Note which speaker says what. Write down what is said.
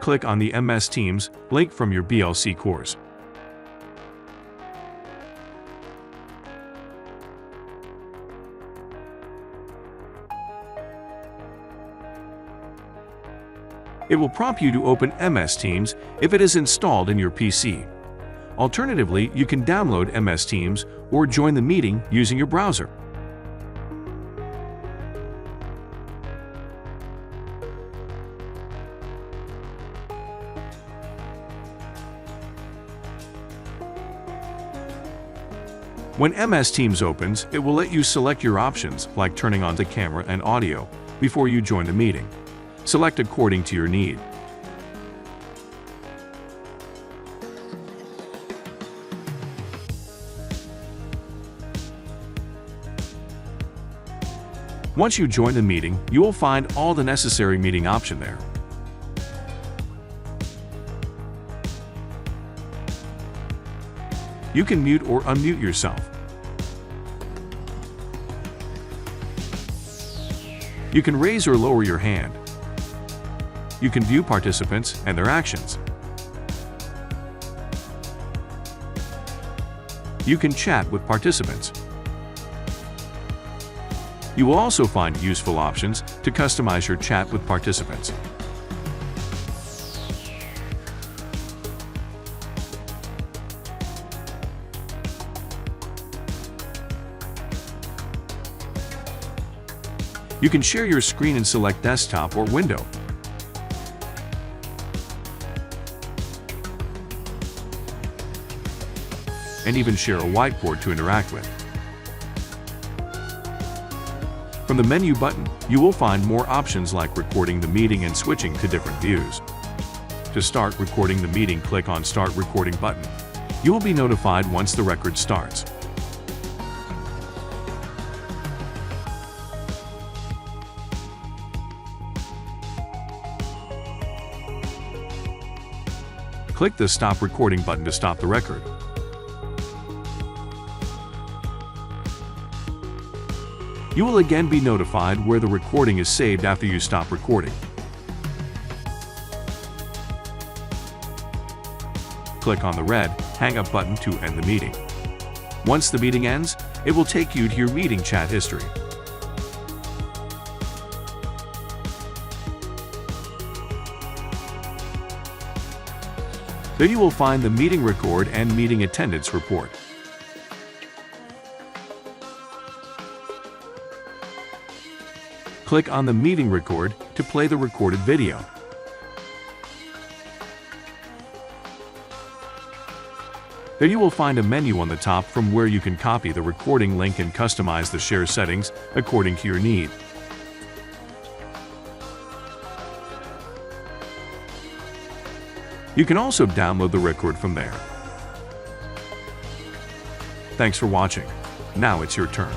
Speaker 1: click on the MS Teams link from your BLC course. It will prompt you to open MS Teams if it is installed in your PC. Alternatively, you can download MS Teams or join the meeting using your browser. When MS Teams opens, it will let you select your options, like turning on the camera and audio, before you join the meeting. Select according to your need. Once you join the meeting, you will find all the necessary meeting options there. You can mute or unmute yourself. You can raise or lower your hand. You can view participants and their actions. You can chat with participants. You will also find useful options to customize your chat with participants. You can share your screen and select desktop or window. And even share a whiteboard to interact with. From the menu button, you will find more options like recording the meeting and switching to different views. To start recording the meeting, click on Start Recording button. You will be notified once the record starts. Click the Stop Recording button to stop the record. You will again be notified where the recording is saved after you stop recording. Click on the red Hang Up button to end the meeting. Once the meeting ends, it will take you to your meeting chat history. There you will find the meeting record and meeting attendance report. Click on the meeting record to play the recorded video. There you will find a menu on the top from where you can copy the recording link and customize the share settings according to your need. You can also download the record from there. Thanks for watching. Now it's your turn.